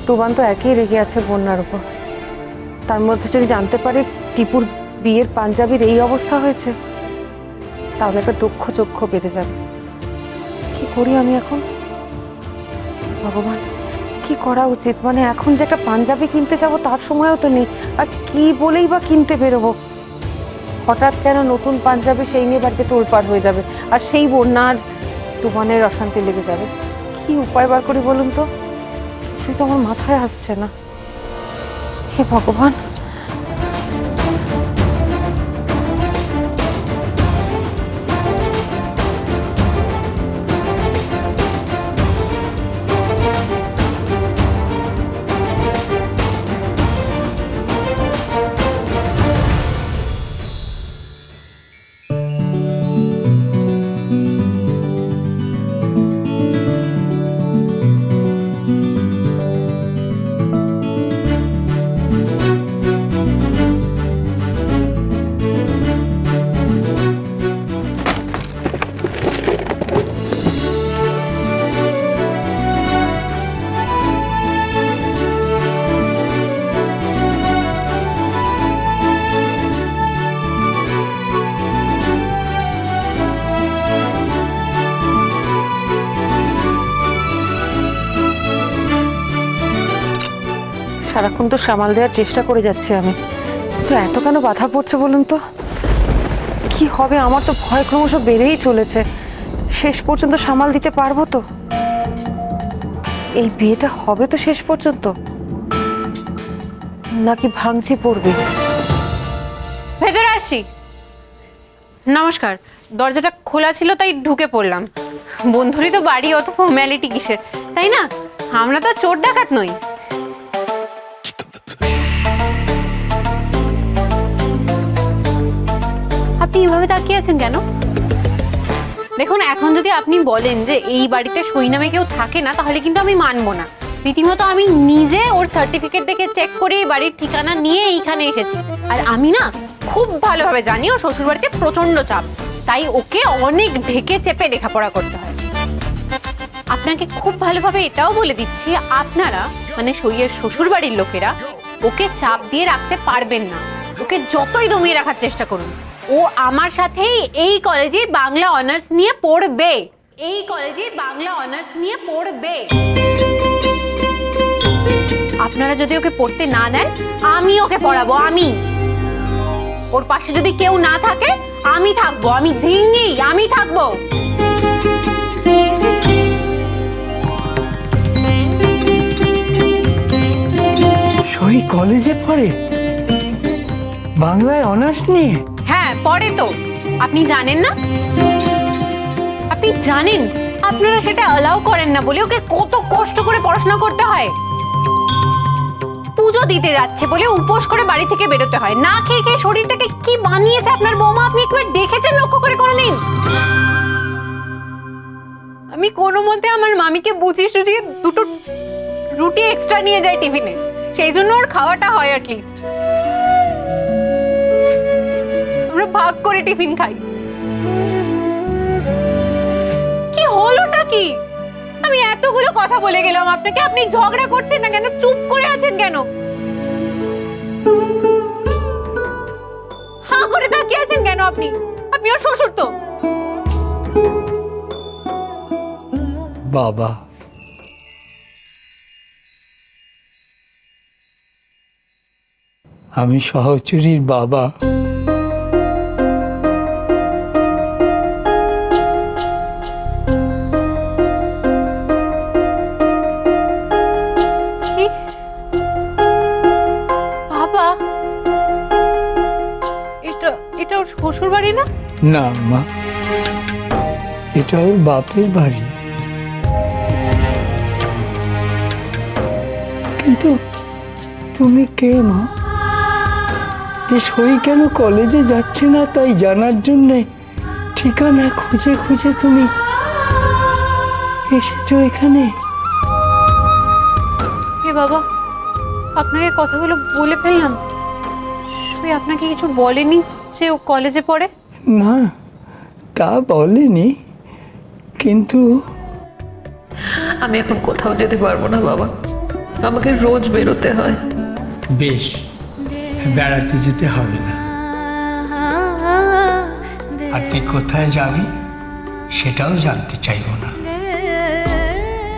টুবান তো একই রেগে আছে বন্যার উপর। তার মধ্যে যদি জানতে পারে টিপুর বিয়ের পাঞ্জাবির এই অবস্থা হয়েছে, তাহলে একটা দুঃখ চক্ষু বেঁধে যাবে। কি করি আমি এখন? ভগবান, কি করা উচিত? মানে এখন যে একটা পাঞ্জাবি কিনতে যাব তার সময়ও তো নেই, আর কি বলেই বা কিনতে বেরোবো? হঠাৎ কেন নতুন পাঞ্জাবি সেই নিয়ে বাড়িতে তোলপাড় হয়ে যাবে, আর সেই বন্যার টুবানের অশান্তি লেগে যাবে। কি উপায় বার করি বলুন তো? কিছুই তো আমার মাথায় আসছে না। হে ভগবান। সারাক্ষণ তো সামাল দেওয়ার চেষ্টা করে যাচ্ছি আমি, তো এত কেন বাধা পড়ছে বলুন তো? কি হবে? আমার তো ভয় ক্রমশ বেড়েই চলেছে। শেষ পর্যন্ত সামাল দিতে পারবো তো? এই বিয়েটা হবে তো শেষ পর্যন্ত, নাকি ভাঙচি পড়বে? ভেতরে আসছি। নমস্কার, দরজাটা খোলা ছিল তাই ঢুকে পড়লাম। বন্ধুরই তো বাড়ি, অত ফর্ম্যালিটি কিসের, তাই না? আমরা তো চোর ডাকাত নই। আপনি এভাবে তাকিয়ে আছেন কেন? দেখুন, এখন যদি আপনি বলেন যে এই বাড়িতে সই নামে কেউ থাকে না, তাহলে কিন্তু আমি মানবো না। রীতিমতো আমি নিজে ওর সার্টিফিকেট দেখে চেক করে এই বাড়ির ঠিকানা নিয়ে এইখানে এসেছি। আর আমি না খুব ভালোভাবে জানি ও শ্বশুর বাড়িতে প্রচন্ড চাপ, তাই ওকে অনেক ঢেকে চেপে লেখাপড়া করতে হয়। আপনাকে খুব ভালোভাবে এটাও বলে দিচ্ছি, আপনারা মানে সইয়ের শ্বশুর বাড়ির লোকেরা ওকে চাপ দিয়ে রাখতে পারবেন না। ওকে যতই দমিয়ে রাখার চেষ্টা করুন, ও আমার সাথেই এই কলেজে বাংলা অনার্স নিয়ে পড়বে। এই কলেজে বাংলা অনার্স নিয়ে পড়বে। আপনারা যদি ওকে পড়তে না দেন, আমি ওকে পড়াবো। আমি ওর পাশে যদি কেউ না থাকে, আমি থাকবো। আমি ধিঙ্গি, আমি থাকবো। সই কলেজে পড়ে? বাংলায় অনার্স নিয়ে? হ্যাঁ, পড়ে তো। আপনি জানেন না? আপনি জানেন আপনারা সেটা অ্যালাউ করেন না বলে ওকে কত কষ্ট করে পড়াশোনা করতে হয়। পুজো দিতে যাচ্ছে বলে উপোস করে বাড়ি থেকে বেরোতে হয়। না খেয়ে খেয়ে শরীরটাকে কি বানিয়েছে আপনার বৌমা, আপনি একবার দেখেছেন লক্ষ্য করে কোনোদিন? আমি কোনো মতে আমার মামিকে বুঝিয়ে সুঝিয়ে দুটো রুটি এক্সট্রা নিয়ে যাই টিফিনে, সেই জন্য ওর খাওয়াটা হয় অ্যাটলিস্ট। আমরা ভাগ করে টিফিন খাই। কি হলোটা কি? আমি এতগুলো কথা বলে গেলাম আপনাকে, আপনি ঝগড়া করছেন না কেন? চুপ করে আছেন কেন? হাঁ করে তাকিয়ে আছেন কেন আপনি? আপনি ওর শ্বশুর তো। বাবা, আমি সহচরীর বাবা। কি? বাবা, এটা ওর শ্বশুর বাড়ি না? না মা, এটা ওর বাপের বাড়ি। কিন্তু তুমি কে মা? যে সই কেন কলেজে যাচ্ছে না তাই জানার জন্যে ঠিকানা খুঁজে খুঁজে তুমি এসেছো এখানে? এ বাবা, আপনাকে কথাগুলো বলে ফেললাম। সই আপনাকে কিছু বলেনি যে ও কলেজে পড়ে? না, তা বলেনি, কিন্তু আমি এখন কোথাও যেতে পারবো না বাবা। আমাকে রোজ বেরোতে হয়। বেশ, বেড়াতে যেতে হবে না। আর তুই কোথায় যাবি সেটাও জানতে চাইবো না।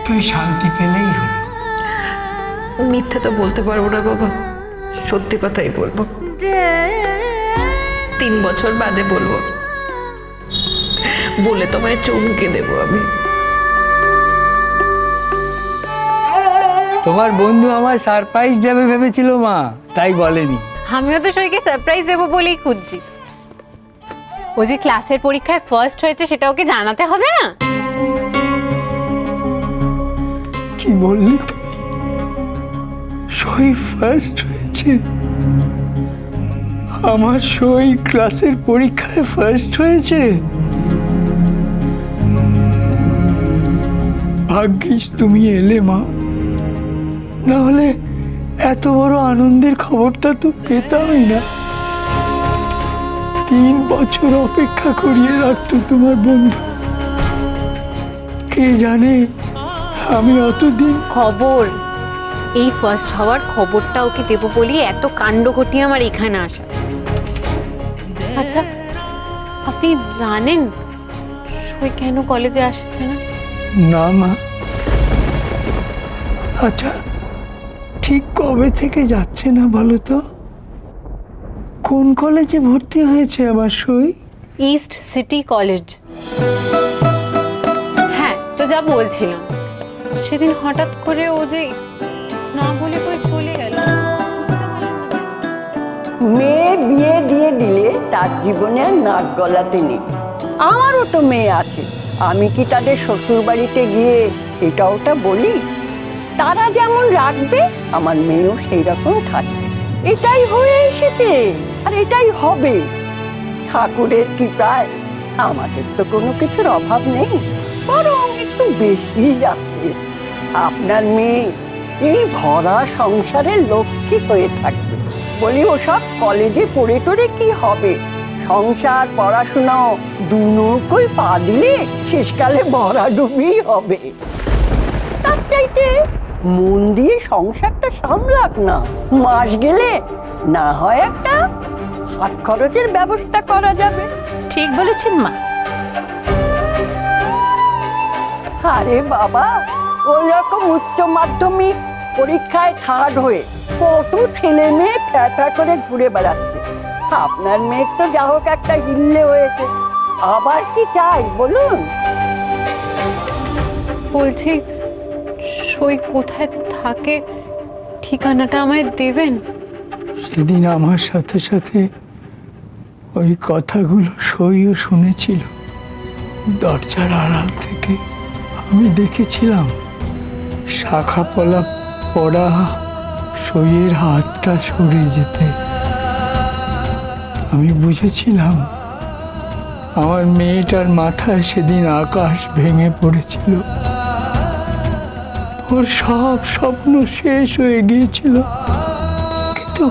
তুই শান্তি পেলেই হলো। মিথ্যা তো বলতে পারবো না বাবা, সত্যি কথাই বলবো। 3 বছর বাদে বলবো, বলে তোমায় চমকে দেবো আমি। তোমার বন্ধু আমার সারপ্রাইজ দেবে ভেবেছিল মা, তাই বলেনি। আমিও তো সইকে সারপ্রাইজ দেবো বলেই খুঁজছি। ও যে ক্লাসের পরীক্ষায় ফার্স্ট হয়েছে সেটা ওকে জানাতে হবে না? কি বললি তুমি? সই ফার্স্ট হয়েছে? আমার সই ক্লাসের পরীক্ষায় ফার্স্ট হয়েছে? ভাগ্যিস তুমি এলে মা, না হলে এত বড় আনন্দের খবরটা তো পেতামই না। 3 বছর অপেক্ষা করিয়ে রাখতো তোমার বন্ধু। কে জানে আমি অতদিন। খবর, এই ফার্স্ট হওয়ার খবরটা ওকে দেবো বলি এত কাণ্ড ঘটিয়ে আমার এখানে আসা। আচ্ছা, আপনি জানেন সই কেন কলেজে আসছে না? না মা। আচ্ছা, ঠিক কবে থেকে যাচ্ছে না বলো তো? কোন কলেজে ভর্তি হয়েছে আবার সই? East city college. হ্যাঁ, তো যা বলছিলাম, সেদিন হঠাৎ করে ও যে না বলে কই চলে গেল। মেয়ে বিয়ে দিয়ে দিলে তার জীবনে আর নাক গলাতে নেই। আমারও তো মেয়ে আছে, আমি কি তাদের শ্বশুর বাড়িতে গিয়ে এটা ওটা বলি? তারা যেমন রাখবে আমার মেয়েও সেই রকম থাকবে। এটাই হয়ে এসেছে আর এটাই হবে। ঠাকুরের কৃপায় আমাদের তো কোনো কিছুর অভাব নেই, বরং একটু বেশি আছে। আপনার মেয়ে এই ভরা সংসারের লক্ষ্মী হয়ে থাকবে। বলি ওসব কলেজে পড়ে টড়ে কি হবে? সংসার পড়াশোনাও দু নৌকোয় পা দিলে শেষকালে ভরাডুবি হবে। তার চাইতে মন দিয়ে সংসারটা সামলাক না। মাস গেলে না হয় একটা হাত খরচের ব্যবস্থা করা যাবে। ঠিক বলেছেন মা। আরে বাবা, ওই রকম উচ্চ মাধ্যমিক পরীক্ষায় থার্ড হয়ে কত ছেলে মেয়ে ফ্যাটা করে ঘুরে বেড়াচ্ছে। আপনার মেয়ে তো যা হোক একটা হিল্লে হয়েছে, আবার কি চাই বলুন? বলছি সই কোথায় থাকে ঠিকানাটা আমায় দেবেন? সেদিন আমার সাথে সাথে ওই কথাগুলো সইও শুনেছিল। দরজার আড়াল থেকে আমি দেখেছিলাম শাখা পলা পড়া সইয়ের হাতটা সরে যেতে। আমি বুঝেছিলাম আমার মেয়েটার মাথায় সেদিন আকাশ ভেঙে পড়েছিল। ওর সব স্বপ্ন শেষ হয়ে গিয়েছিল, কিন্তু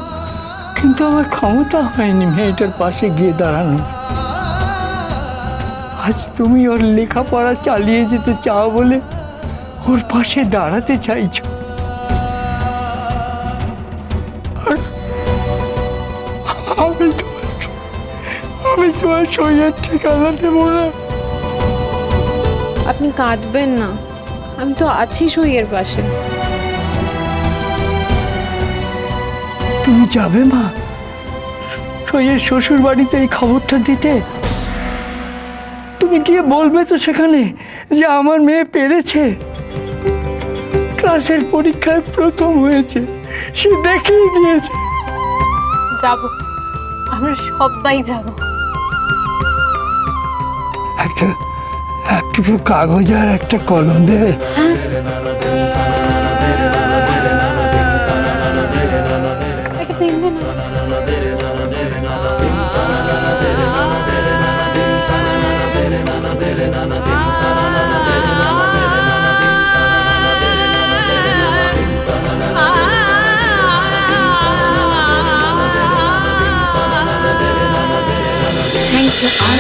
কিন্তু আমার ক্ষমতা হয়নি মেয়েটার পাশে গিয়ে দাঁড়ানো। আজ তুমি ওর লেখাপড়া চালিয়ে যেতে চাও বলে ওর পাশে দাঁড়াতে চাইছো। আর আমি তোমার সইয়ের ঠিকানা দেব না। আপনি কাঁদবেন না, আমি তো আছি সইয়ের পাশে। তুমি যাবে মা সইয়ের শ্বশুর বাড়িতে এই খবরটা দিতে? তুমি গিয়ে বলবে তো সেখানে যে আমার মেয়ে পেরেছে, ক্লাসের পরীক্ষায় প্রথম হয়েছে, সে দেখিয়ে দিয়েছে। যাব, আমরা সবাই যাব। একটা একটু কাগজ আর একটা কলম দেবে? একটা পেন দে না। Thank you.